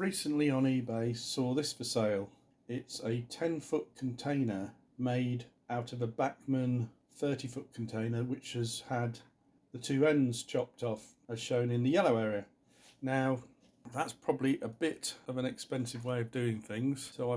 recently on eBay saw this for sale. It's a 10-foot container made out of a Bachmann 30-foot container which has had the two ends chopped off as shown in the yellow area. Now that's probably a bit of an expensive way of doing things, so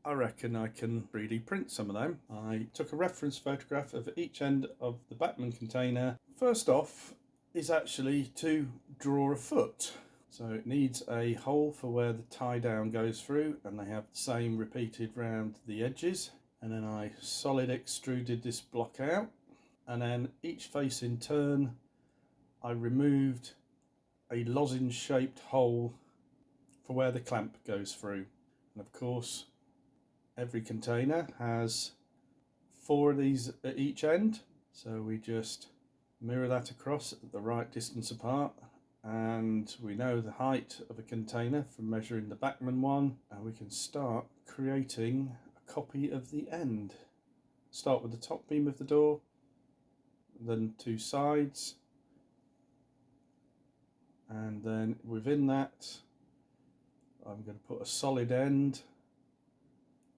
I reckon I can 3D print some of them. I took a reference photograph of each end of the Bachmann container. First off is actually to draw a foot. So it needs a hole for where the tie down goes through, and they have the same repeated round the edges. And then I solid extruded this block out, and then each face in turn I removed a lozenge shaped hole for where the clamp goes through. And of course every container has 4 of these at each end, so we just mirror that across at the right distance apart, and we know the height of a container from measuring the Bachmann one, and we can start creating a copy of the end. Start with the top beam of the door, then 2 sides, and then within that I'm going to put a solid end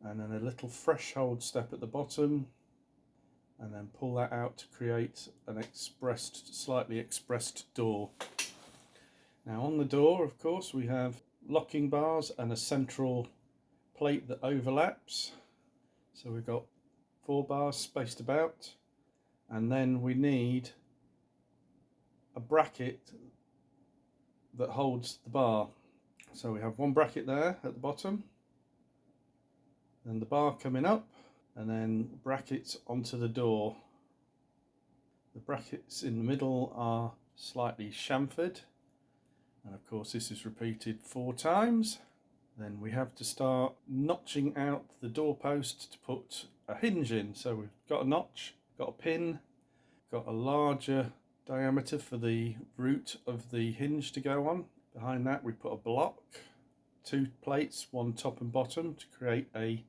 and then a little threshold step at the bottom, and then pull that out to create an slightly expressed door. Now on the door, of course, we have locking bars and a central plate that overlaps. So we've got 4 bars spaced about, and then we need a bracket that holds the bar. So we have 1 bracket there at the bottom, then the bar coming up, and then brackets onto the door. The brackets in the middle are slightly chamfered, and of course this is repeated 4 times. Then we have to start notching out the doorpost to put a hinge in. So we've got a notch, got a pin, got a larger diameter for the root of the hinge to go on. Behind that we put a block, 2 plates, 1 top and bottom, to create a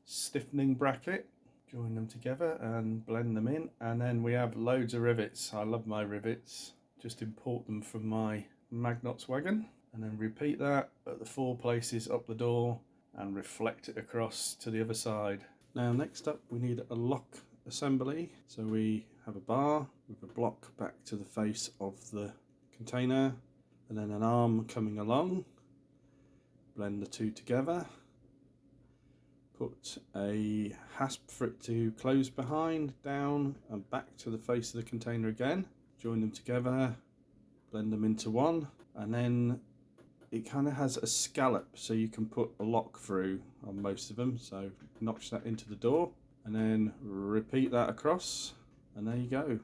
stiffening bracket. Join them together and blend them in, and then we have loads of rivets. I love my rivets, just import them from my Magnots wagon, and then repeat that at the 4 places up the door and reflect it across to the other side. Now next up we need a lock assembly. So we have a bar with a block back to the face of the container, and then an arm coming along. Blend the 2 together, put a hasp for it to close behind, down and back to the face of the container again. Join them together, blend them into one, and then it kind of has a scallop, so you can put a lock through on most of them. So notch that into the door and then repeat that across, and there you go,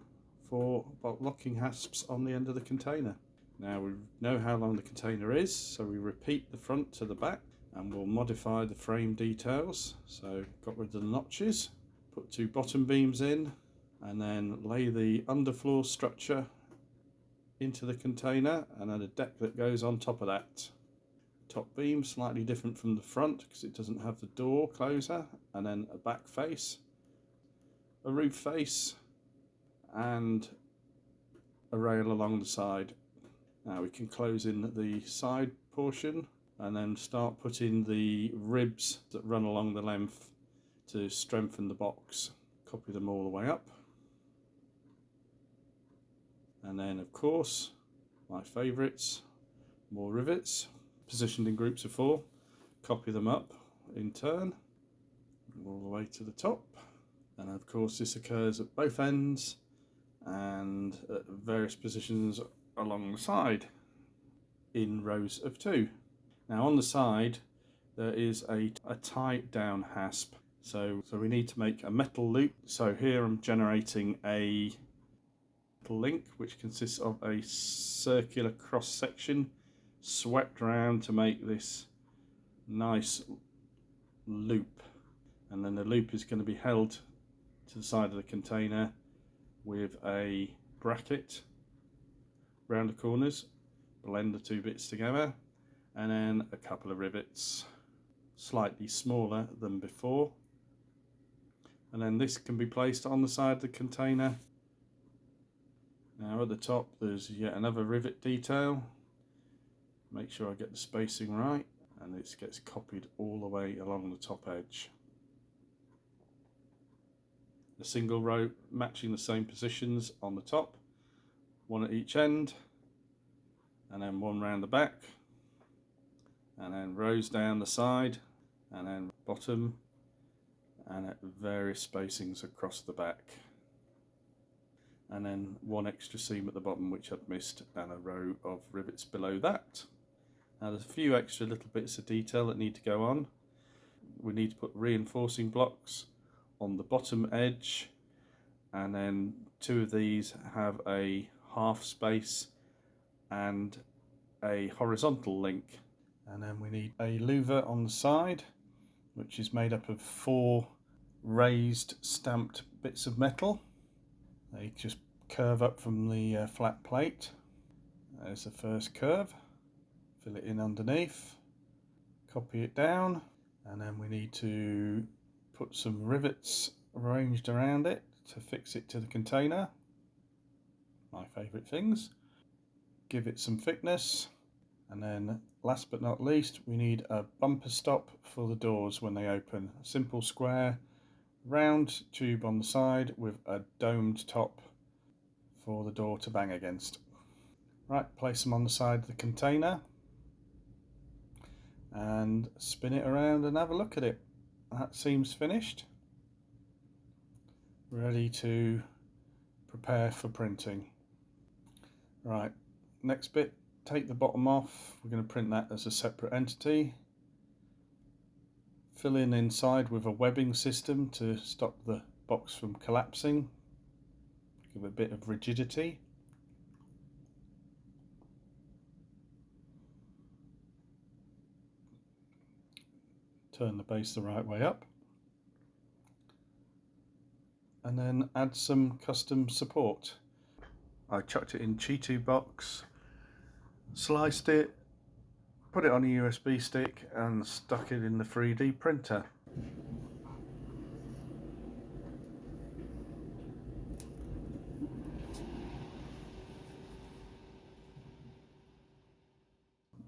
4 bolt locking hasps on the end of the container. Now we know how long the container is, so we repeat the front to the back, and we'll modify the frame details. So got rid of the notches, put 2 bottom beams in, and then lay the underfloor structure into the container, and then a deck that goes on top of that. Top beam slightly different from the front because it doesn't have the door closer, and then a back face, a roof face, and a rail along the side. Now we can close in the side portion and then start putting the ribs that run along the length to strengthen the box. Copy them all the way up. And then of course, my favourites, more rivets, positioned in groups of 4. Copy them up in turn, all the way to the top. And of course this occurs at both ends and at various positions along the side in rows of 2. Now on the side there is a tie down hasp, so we need to make a metal loop. So here I'm generating a link which consists of a circular cross section swept round to make this nice loop, and then the loop is going to be held to the side of the container with a bracket round the corners. Blend the 2 bits together, and then a couple of rivets slightly smaller than before, and then this can be placed on the side of the container. Now at the top there's yet another rivet detail. Make sure I get the spacing right, and it gets copied all the way along the top edge. A single row matching the same positions on the top, one at each end, and then one round the back, and then rows down the side, and then bottom, and at various spacings across the back, and then one extra seam at the bottom which I'd missed, and a row of rivets below that. Now there's a few extra little bits of detail that need to go on. We need to put reinforcing blocks on the bottom edge, and then two of these have a half space and a horizontal link. And then we need a louver on the side, which is made up of 4 raised stamped bits of metal. They just curve up from the flat plate. There's the first curve. Fill it in underneath, copy it down, and then we need to put some rivets arranged around it to fix it to the container. My favourite things. Give it some thickness, and then last but not least we need a bumper stop for the doors when they open. A simple square round tube on the side with a domed top for the door to bang against. Right, place them on the side of the container and spin it around and have a look at it. That seems finished. Ready to prepare for printing. Right, next bit, take the bottom off. We're going to print that as a separate entity. Fill in inside with a webbing system to stop the box from collapsing. Give it a bit of rigidity. Turn the base the right way up. And then add some custom support. I chucked it in Cheeto box, sliced it, put it on a USB stick and stuck it in the 3D printer.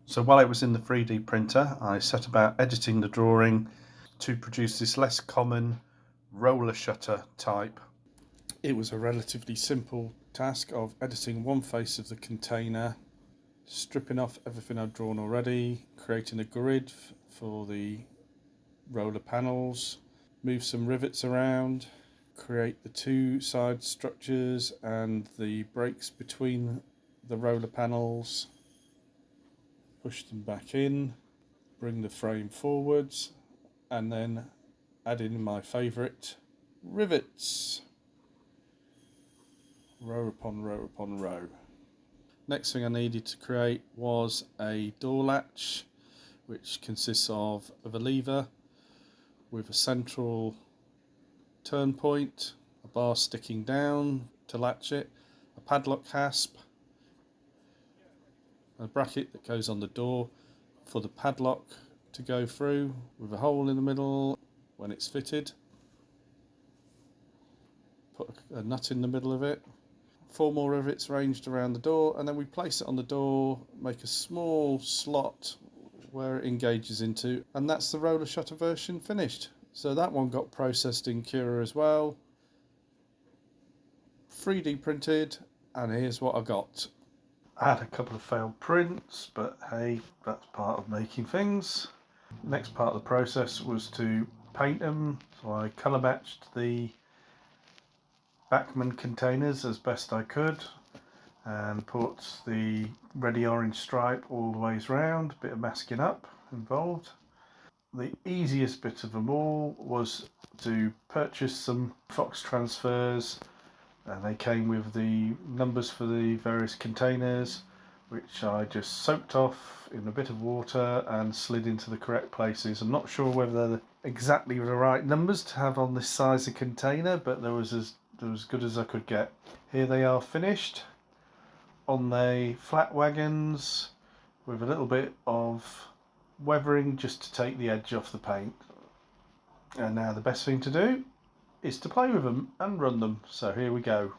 So while it was in the 3D printer, I set about editing the drawing to produce this less common roller shutter type. It was a relatively simple task of editing one face of the container, stripping off everything I'd drawn already, creating a grid for the roller panels, move some rivets around, create the 2 side structures and the breaks between the roller panels, push them back in, bring the frame forwards, and then add in my favourite rivets, row upon row upon row. Next thing I needed to create was a door latch, which consists of a lever with a central turn point, a bar sticking down to latch it, a padlock hasp, a bracket that goes on the door for the padlock to go through with a hole in the middle when it's fitted. Put a nut in the middle of it. 4 more rivets ranged around the door, and then we place it on the door, make a small slot where it engages into, and that's the roller shutter version finished. So that one got processed in Cura as well, 3D printed, and here's what I got. I had a couple of failed prints, but hey, that's part of making things. Next part of the process was to paint them, so I colour matched the Bachmann containers as best I could and put the ready orange stripe all the ways round, bit of masking up involved. The easiest bit of them all was to purchase some Fox transfers, and they came with the numbers for the various containers, which I just soaked off in a bit of water and slid into the correct places. I'm not sure whether they're exactly the right numbers to have on this size of container, but they're as good as I could get. Here they are finished on the flat wagons with a little bit of weathering just to take the edge off the paint. And now the best thing to do is to play with them and run them. So here we go.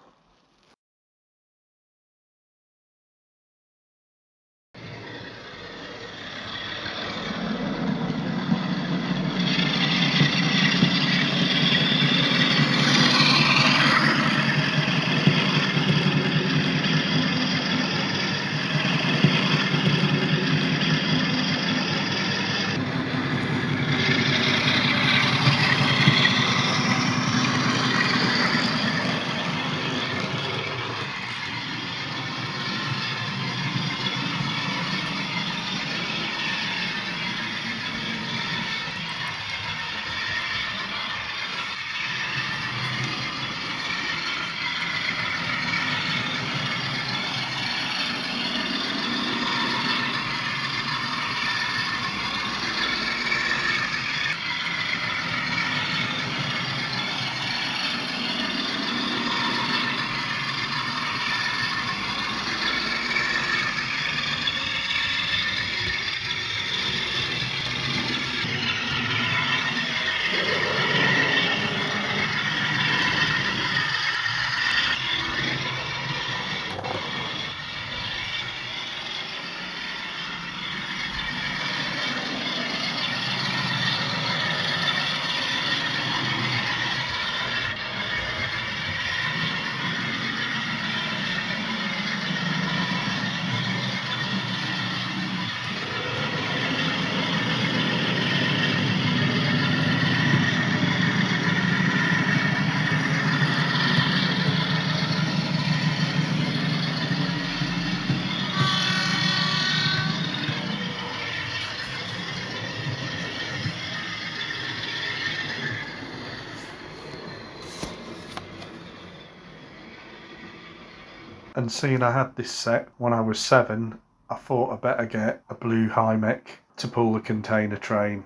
And seeing I had this set when I was 7, I thought I better get a blue Hymek to pull the container train.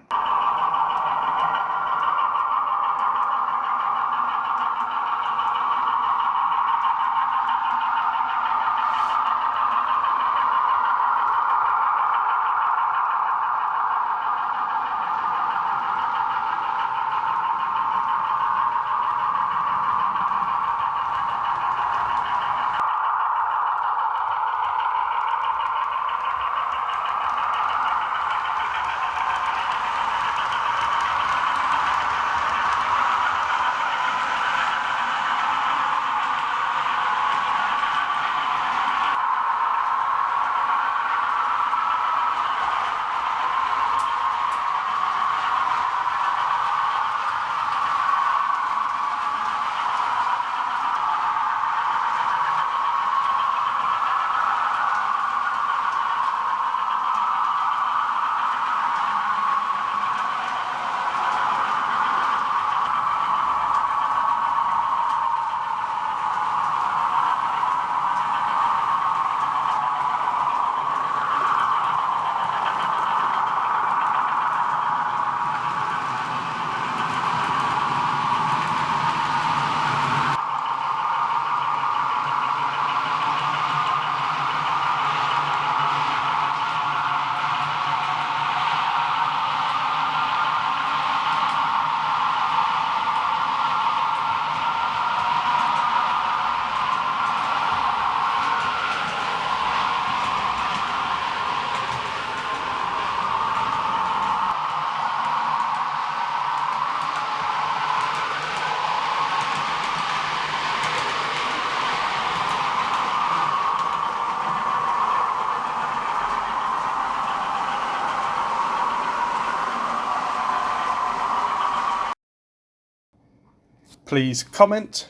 Please comment,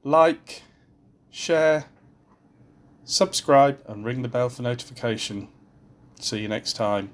like, share, subscribe and ring the bell for notification. See you next time.